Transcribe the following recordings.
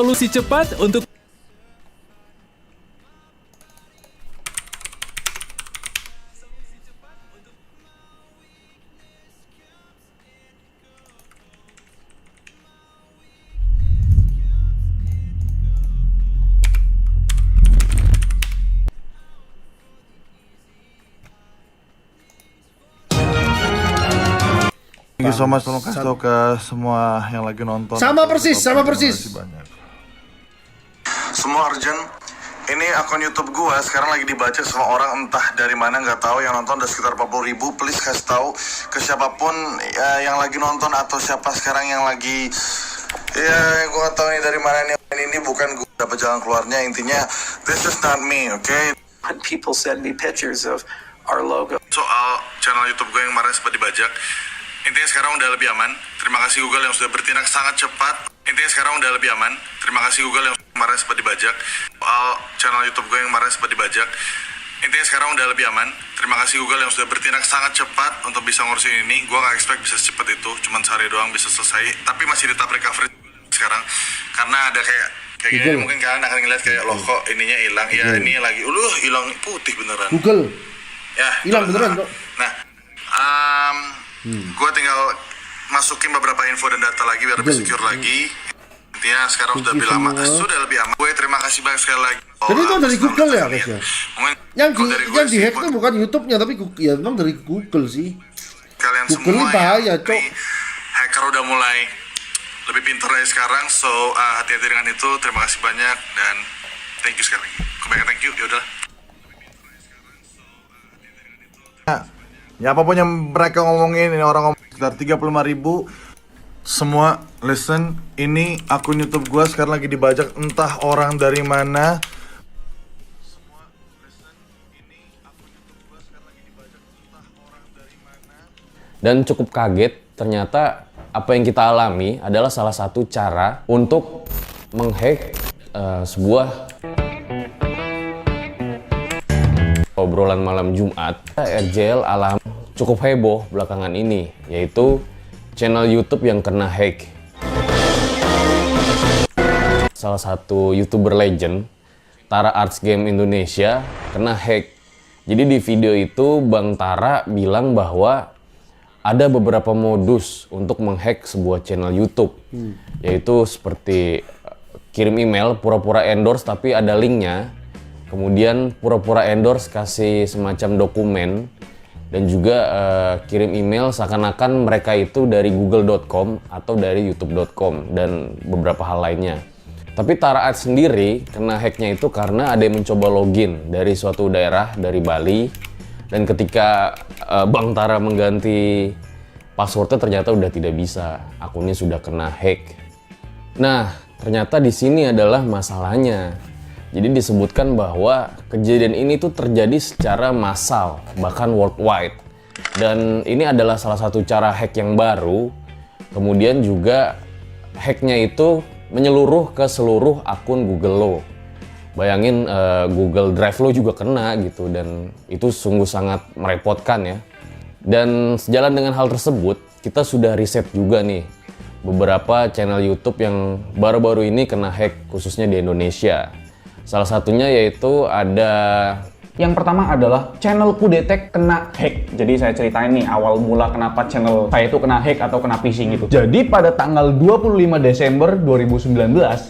Solusi cepat untuk Thank you so much, tolong kasih tau ke semua yang lagi nonton. Sama persis. Terima kasih banyak. Semua urgent. Ini akun YouTube gua sekarang lagi dibaca sama orang entah dari mana, nggak tahu, yang nonton udah sekitar 40.000. Please kasih tahu ke siapapun yang lagi nonton atau siapa sekarang yang lagi gua nggak tahu nih dari mana nih. Ini bukan gua dapat jalan keluarnya. Intinya this is not me, okay? People send me pictures of our logo. Soal channel YouTube gue yang kemarin sempat dibajak. Intinya sekarang udah lebih aman. Terima kasih Google yang sudah bertindak sangat cepat. Intinya sekarang udah lebih aman. Terima kasih Google yang kemarin sempat dibajak. Soal channel YouTube gue yang kemarin sempat dibajak. Intinya sekarang udah lebih aman. Terima kasih Google yang sudah bertindak sangat cepat untuk bisa ngurusin ini. Gue gak expect bisa secepat itu. Cuman sehari doang bisa selesai. Tapi masih di tahap recovery sekarang. Karena ada kayak gini, mungkin kalian akan ngeliat kayak loh kok ininya hilang. Ya ini lagi hilang putih beneran. Google Ya hilang beneran kok. Nah, gue tinggal masukin beberapa info dan data lagi biar lebih secure lagi. Intinya sekarang sudah lebih lama, sudah lebih aman. Gue terima kasih banyak sekali lagi. Jadi itu dari Google ya guys ya. Yang di hack sih, itu bukan YouTube-nya tapi ya memang dari Google sih. Kalian Google semua ini bahaya, ya, Cok. hacker udah mulai lebih pintar dari sekarang. So hati-hati dengan itu. Terima kasih banyak dan thank you sekali lagi. Kebanyakan thank you. Yaudah. Ya apapun yang mereka ngomongin, ini orang ngomong sekitar 35.000. Semua listen, ini akun YouTube gua sekarang lagi dibajak entah orang dari mana. Semua listen, ini akun YouTube gua sekarang lagi dibajak entah orang dari mana. Dan cukup kaget, ternyata apa yang kita alami adalah salah satu cara untuk menghack sebuah obrolan malam Jumat. RJL alam cukup heboh belakangan ini, yaitu channel YouTube yang kena hack. Salah satu YouTuber legend, Tara Arts Game Indonesia, kena hack. Jadi di video itu Bang Tara bilang bahwa ada beberapa modus untuk menghack sebuah channel YouTube, yaitu seperti kirim email pura-pura endorse tapi ada linknya, kemudian pura-pura endorse kasih semacam dokumen, dan juga kirim email seakan-akan mereka itu dari google.com atau dari youtube.com dan beberapa hal lainnya. Tapi Tara Arts sendiri kena hacknya itu karena ada yang mencoba login dari suatu daerah dari Bali, dan ketika Bang Tara mengganti passwordnya ternyata udah tidak bisa, akunnya sudah kena hack. Nah, ternyata di sini adalah masalahnya. Jadi disebutkan bahwa kejadian ini tuh terjadi secara massal, bahkan worldwide. Dan ini adalah salah satu cara hack yang baru. Kemudian juga hacknya itu menyeluruh ke seluruh akun Google lo. Bayangin Google Drive lo juga kena gitu, dan itu sungguh sangat merepotkan ya. Dan sejalan dengan hal tersebut, kita sudah riset juga nih beberapa channel YouTube yang baru-baru ini kena hack, khususnya di Indonesia. Salah satunya yaitu ada Yang pertama adalah channel Kudetek kena hack. Jadi saya ceritain nih awal mula kenapa channel saya itu kena hack atau kena phishing gitu. Jadi pada tanggal 25 Desember 2019,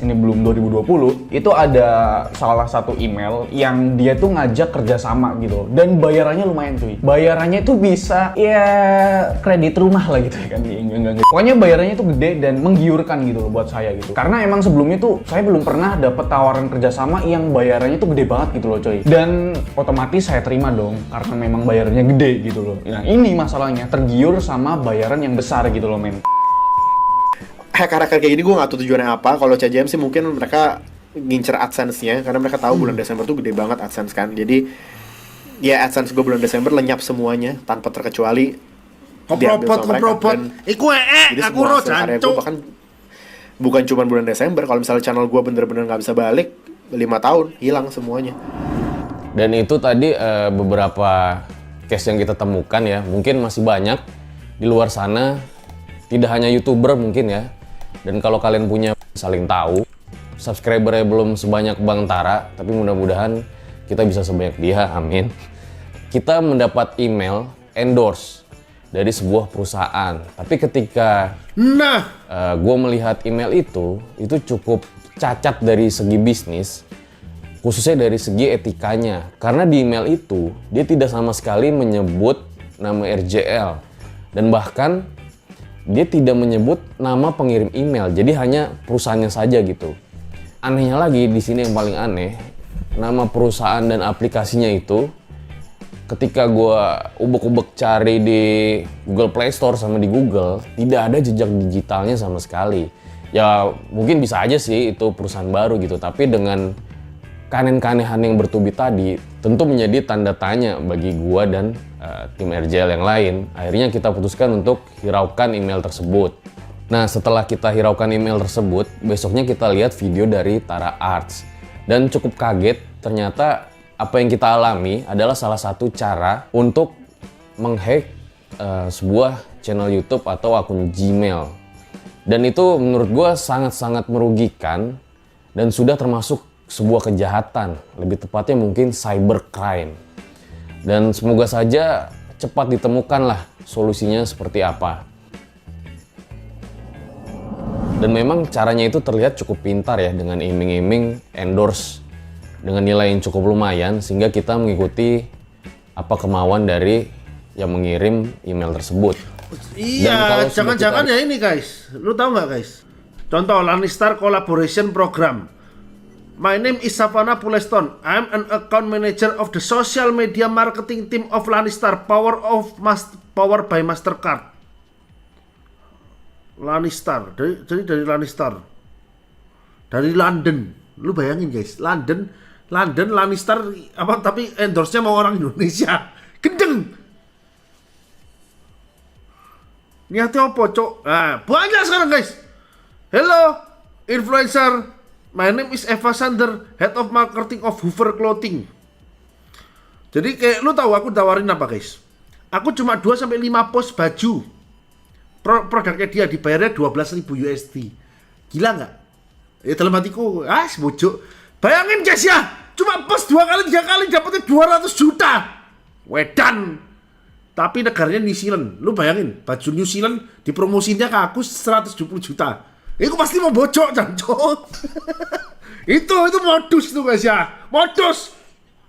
ini belum 2020, itu ada salah satu email yang dia tuh ngajak kerjasama gitu. Dan bayarannya lumayan cuy. Bayarannya tuh bisa ya kredit rumah lah gitu ya kan. Pokoknya bayarannya tuh gede dan menggiurkan gitu loh buat saya gitu. Karena emang sebelumnya tuh saya belum pernah dapet tawaran kerjasama yang bayarannya tuh gede banget gitu loh coy. Dan otomatis saya terima dong karena memang bayarannya gede gitu loh. Nah ini masalahnya, tergiur sama bayaran yang besar gitu loh men. Hacker-hacker kayak gini gue gak tahu tujuannya apa. Kalau CJM sih mungkin mereka ngincer AdSense-nya karena mereka tahu bulan Desember tuh gede banget AdSense kan. Jadi ya AdSense gue bulan Desember lenyap semuanya tanpa terkecuali. Kopropot. Iku aku ro jancuk. Bahkan bukan cuma bulan Desember, kalau misalnya channel gue bener-bener gak bisa balik 5 tahun hilang semuanya. Dan itu tadi beberapa case yang kita temukan ya, mungkin masih banyak di luar sana, tidak hanya YouTuber mungkin ya. Dan kalau kalian punya saling tahu, subscribernya belum sebanyak Bang Tara, tapi mudah-mudahan kita bisa sebanyak dia, amin. Kita mendapat email endorse dari sebuah perusahaan. Tapi ketika gue melihat email itu cukup cacat dari segi bisnis, khususnya dari segi etikanya. Karena di email itu dia tidak sama sekali menyebut nama RJL dan bahkan dia tidak menyebut nama pengirim email. Jadi hanya perusahaannya saja gitu. Anehnya lagi di sini yang paling aneh, nama perusahaan dan aplikasinya itu ketika gue ubek-ubek cari di Google Play Store sama di Google, tidak ada jejak digitalnya sama sekali. Ya mungkin bisa aja sih itu perusahaan baru gitu, tapi dengan keanehan yang bertubi tadi tentu menjadi tanda tanya bagi gue dan tim RJL yang lain. Akhirnya kita putuskan untuk hiraukan email tersebut. Nah, setelah kita hiraukan email tersebut, besoknya kita lihat video dari Tara Arts. Dan cukup kaget, ternyata apa yang kita alami adalah salah satu cara untuk menghack sebuah channel YouTube atau akun Gmail. Dan itu menurut gue sangat-sangat merugikan dan sudah termasuk sebuah kejahatan. Lebih tepatnya mungkin cybercrime. Dan semoga saja cepat ditemukanlah solusinya seperti apa. Dan memang caranya itu terlihat cukup pintar ya, dengan iming-iming endorse dengan nilai yang cukup lumayan, sehingga kita mengikuti apa kemauan dari yang mengirim email tersebut. Iya, jangan-jangan ya ini guys, lu tahu nggak guys? Contoh Lannister Collaboration Program. My name is Savannah Puleston. I'm an account manager of the social media marketing team of Lannister, powered by Mastercard. Lannister, dari Lannister, dari London. Lu bayangin guys, London, Lannister, apa tapi endorse-nya mau orang Indonesia. Gendeng. Niatnya apa, cok? Nah, banyak sekarang guys. Hello, influencer. My name is Eva Sander, Head of Marketing of Hoover Clothing. Jadi kayak lu tahu aku tawarin apa guys? Aku cuma 2-5 post baju. Produknya dia dibayarnya 12.000 USD. Gila nggak? Ya dalam hatiku, sebojok. Bayangin guys ya, cuma post 2 kali 3 kali dapetnya 200 juta. Wedan. Tapi negaranya New Zealand. Lu bayangin, baju New Zealand dipromosinya ke aku 170 juta. Itu pasti mau bocok, jancok. itu modus tuh guys ya. Modus.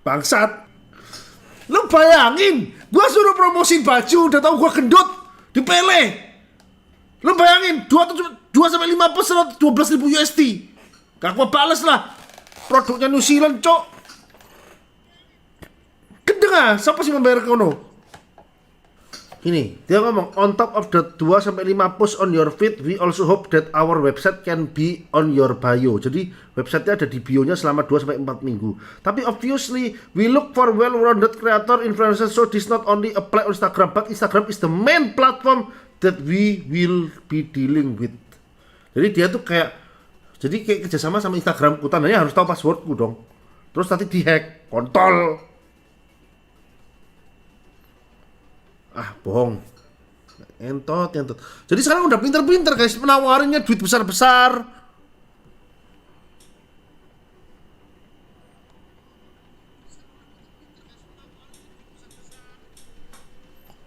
Bangsat. Lu bayangin, gua suruh promosiin baju, udah tahu gua gendut, dipele. Lu bayangin, 2-5 post 12.000 USD. Gak gua bales lah. Produknya New Zealand, cok. Gendeng ah, siapa sih membayar kono? Ini, dia ngomong, on top of the 2-5 post on your feed, we also hope that our website can be on your bio. Jadi, websitenya ada di bio-nya selama 2-4 minggu. Tapi obviously, we look for well-rounded creator influencers, so this not only apply on Instagram, but Instagram is the main platform that we will be dealing with. Jadi dia tuh kayak kerjasama sama Instagramku, tandanya harus tahu passwordku dong. Terus nanti dihack, kontol. Bohong. Entot. Jadi sekarang udah pinter-pinter guys, menawarinnya duit besar-besar.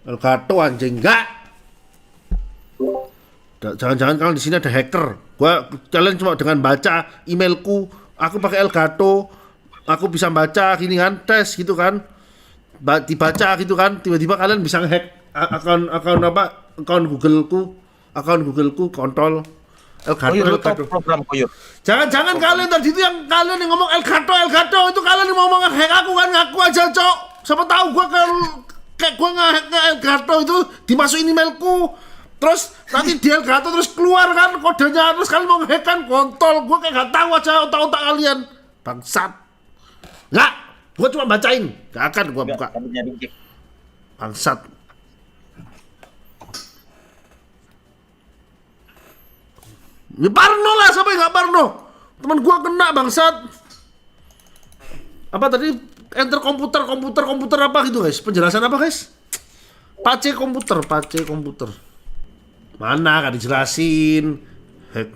Elgato anjing, enggak. Jangan-jangan kalau di sini ada hacker. Kalian cuma dengan baca emailku, aku pakai Elgato, aku bisa baca gini kan, tes gitu kan. Dibaca gitu kan, tiba-tiba kalian bisa nge-hack akun Googleku, kontrol Elgato. Jangan kalian tadi itu yang kalian yang ngomong Elgato itu kalian yang ngomong nge-hack aku kan, ngaku aja cok. Siapa tahu gua kayak gua nge-hack Elgato itu dimasukin emailku. Terus nanti di Elgato terus keluar kan kodenya, terus kalian mau nge-hack kan, kontol. Gua kayak gak tahu aja otak-otak kalian. Bangsat. Enggak. Gua cuma bacain, gak akan gua buka. Bangsat. Ya parno lah, siapa yang gak parno? Temen gua kena bangsat. Apa tadi? Enter komputer apa gitu guys? Penjelasan apa guys? Pace komputer. Mana gak dijelasin? Hack.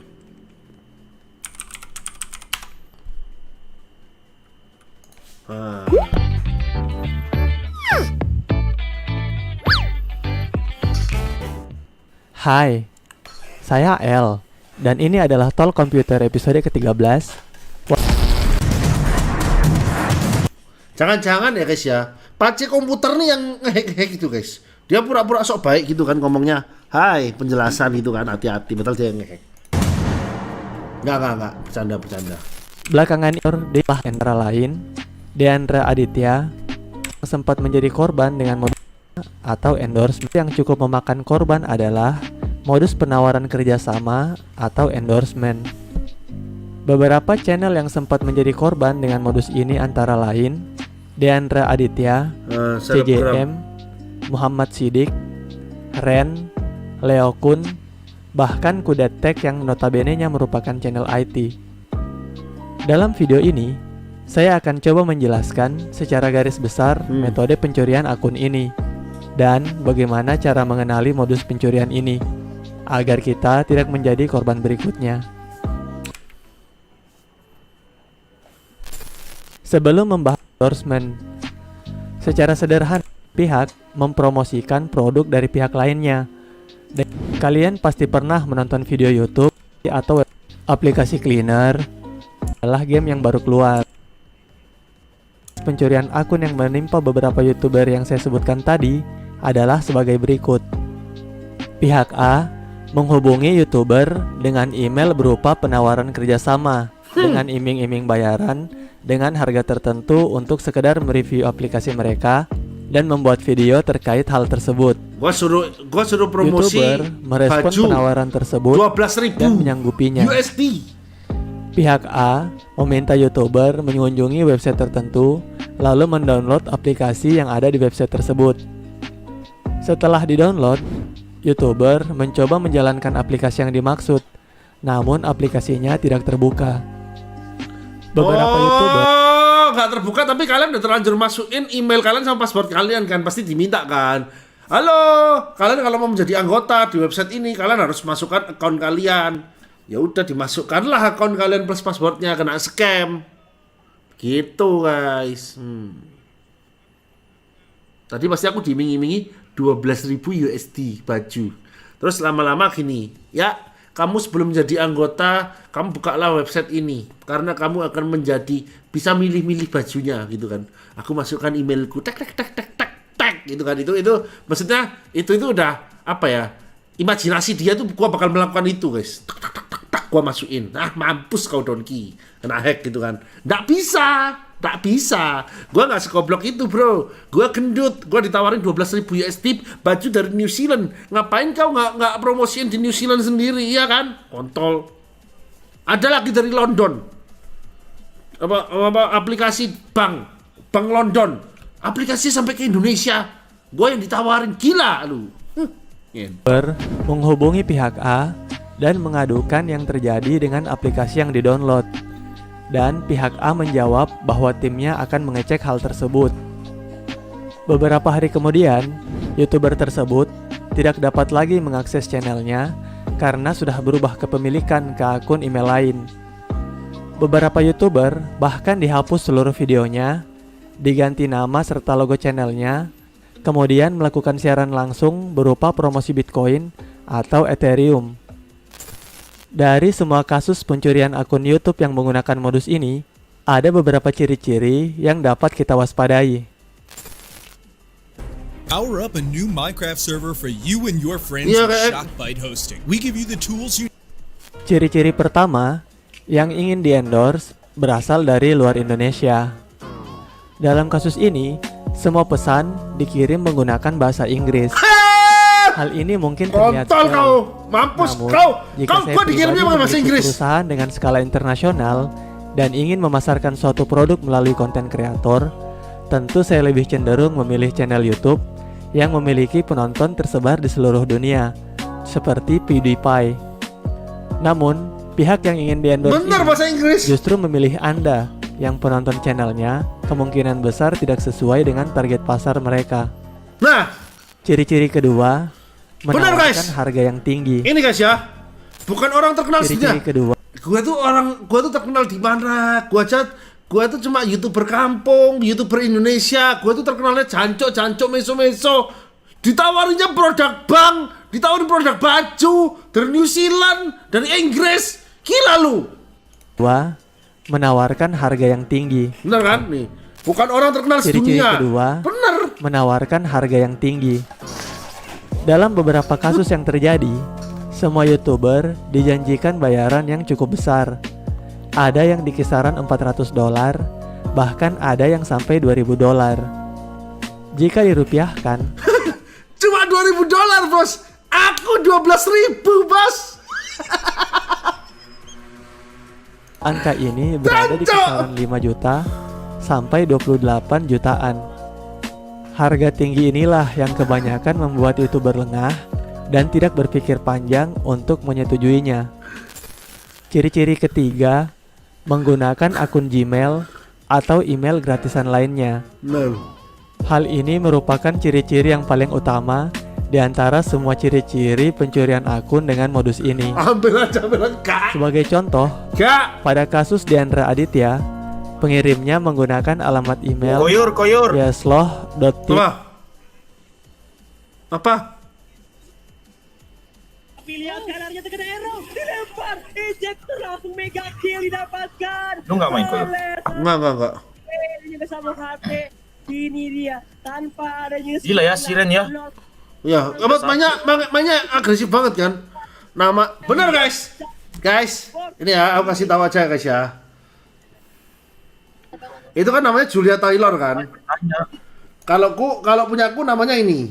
Nah. Hai, saya L, dan ini adalah Talk Komputer episode ke-13. Jangan-jangan ya guys ya, pace komputer nih yang ngehack gitu guys. Dia pura-pura sok baik gitu kan ngomongnya. Hai, penjelasan gitu kan, hati-hati, betul dia yang ngehack. Enggak, bercanda. Belakangan ini antara lain Deandra Aditya sempat menjadi korban dengan modus atau endorsement. Yang cukup memakan korban adalah modus penawaran kerjasama atau endorsement. Beberapa channel yang sempat menjadi korban dengan modus ini antara lain Deandra Aditya, CJM, Muhammad Sidik, Ren, Leo Kun, bahkan Kudetek yang notabene-nya merupakan channel IT. Dalam video ini, saya akan coba menjelaskan secara garis besar metode pencurian akun ini dan bagaimana cara mengenali modus pencurian ini agar kita tidak menjadi korban berikutnya. Sebelum membahas endorsement, secara sederhana pihak mempromosikan produk dari pihak lainnya. Dan kalian pasti pernah menonton video YouTube atau aplikasi cleaner adalah game yang baru keluar. Pencurian akun yang menimpa beberapa YouTuber yang saya sebutkan tadi adalah sebagai berikut. Pihak A menghubungi YouTuber dengan email berupa penawaran kerjasama dengan iming-iming bayaran dengan harga tertentu untuk sekedar mereview aplikasi mereka dan membuat video terkait hal tersebut. Gua suruh promosi YouTuber merespon baju penawaran tersebut 12.000 dan menyanggupinya. USD. Pihak A meminta YouTuber mengunjungi website tertentu lalu mendownload aplikasi yang ada di website tersebut. Setelah didownload, YouTuber mencoba menjalankan aplikasi yang dimaksud, namun aplikasinya tidak terbuka. Beberapa YouTuber nggak terbuka, tapi kalian udah terlanjur masukin email kalian sama password kalian kan, pasti diminta kan. Halo, kalian kalau mau menjadi anggota di website ini kalian harus masukkan akun kalian. Ya udah dimasukkanlah akun kalian plus passwordnya, kena scam. Gitu guys. Tadi pasti aku diiming-imingi 12.000 USD baju. Terus lama-lama gini, ya kamu sebelum menjadi anggota, kamu bukalah website ini karena kamu akan menjadi bisa milih-milih bajunya gitu kan. Aku masukkan emailku, tek gitu kan. Itu maksudnya itu udah apa ya? Imajinasi dia tuh gua bakal melakukan itu, guys. Gua masukin. Ah, mampus kau Donki. Kena hack gitu kan. Nggak bisa. Gua nggak segoblok itu, bro. Gua gendut. Gua ditawarin 12.000 USD baju dari New Zealand. Ngapain kau nggak promosiin di New Zealand sendiri, ya kan? Kontol. Ada lagi dari London. Apa aplikasi bank London. Aplikasi sampai ke Indonesia. Gua yang ditawarin, gila lu. menghubungi pihak A dan mengadukan yang terjadi dengan aplikasi yang didownload. Dan pihak A menjawab bahwa timnya akan mengecek hal tersebut. Beberapa hari kemudian, YouTuber tersebut tidak dapat lagi mengakses channelnya karena sudah berubah kepemilikan ke akun email lain. Beberapa YouTuber bahkan dihapus seluruh videonya, diganti nama serta logo channelnya, kemudian melakukan siaran langsung berupa promosi Bitcoin atau Ethereum. Dari semua kasus pencurian akun YouTube yang menggunakan modus ini, ada beberapa ciri-ciri yang dapat kita waspadai. Power up a new Minecraft server for you and your friends Yeah, with right. Shockbyte Hosting. We give you the tools you Ciri-ciri pertama yang ingin di-endorse berasal dari luar Indonesia. Dalam kasus ini, semua pesan dikirim menggunakan bahasa Inggris. Hal ini mungkin terlihat Kontol jauh. kau, mampus Namun, kau jika saya gua dikirimnya pribadi pakai bahasa memiliki Inggris. perusahaan dengan skala internasional dan ingin memasarkan suatu produk melalui konten kreator, tentu saya lebih cenderung memilih channel YouTube yang memiliki penonton tersebar di seluruh dunia, seperti PewDiePie. Namun, pihak yang ingin di-endorse Bener ini bahasa Inggris. justru memilih Anda yang penonton channelnya kemungkinan besar tidak sesuai dengan target pasar mereka. Nah, Ciri-ciri kedua, Benar, guys. menawarkan harga yang tinggi. ini guys ya, bukan orang terkenal Ciri-ciri sebenarnya. kedua, Gua tuh terkenal di mana? Gua aja Gue tuh cuma YouTuber kampung, YouTuber Indonesia. Gue tuh terkenalnya jancok, meso-meso. Ditawarinya produk bank, ditawarin produk baju dari New Zealand, dari Inggris. Gila lu. 2. Menawarkan harga yang tinggi. Bener kan? Nih, bukan orang terkenal Ciri-ciri sedunia. kedua, Bener. menawarkan harga yang tinggi. Dalam beberapa kasus yang terjadi, semua YouTuber dijanjikan bayaran yang cukup besar. Ada yang di kisaran $400, bahkan ada yang sampai $2.000. Jika dirupiahkan, Cuma $2.000, bos. Aku 12.000, bos. angka ini berada di kisaran 5 juta sampai 28 jutaan. Harga tinggi inilah yang kebanyakan membuat YouTuber lengah dan tidak berpikir panjang untuk menyetujuinya. Ciri-ciri ketiga, menggunakan akun Gmail atau email gratisan lainnya. No. Hal ini merupakan ciri-ciri yang paling utama di antara semua ciri-ciri pencurian akun dengan modus ini. Ambil aja, Kak. Sebagai contoh, Kak. pada kasus Diandra Aditya, pengirimnya menggunakan alamat email yasloh.tip. Apa? Lihat kanannya terkena arrow, dilempar, ejector langsung mega kill didapatkan. Lu nggak main Koyor? Enggak. Ini bersama HP, ini dia tanpa adanya. Gila ya, Siren ya. Ya, mainnya agresif banget kan. Nama bener guys. Guys, ini ya aku kasih tahu aja guys ya. Itu kan namanya Julia Taylor kan. Kalau punya aku namanya ini.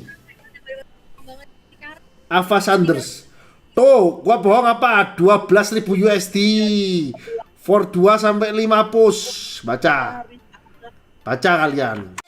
Ava Sanders. Tuh, gua bohong apa? 12.000 USD. For 2 sampai 5 push. Baca kalian.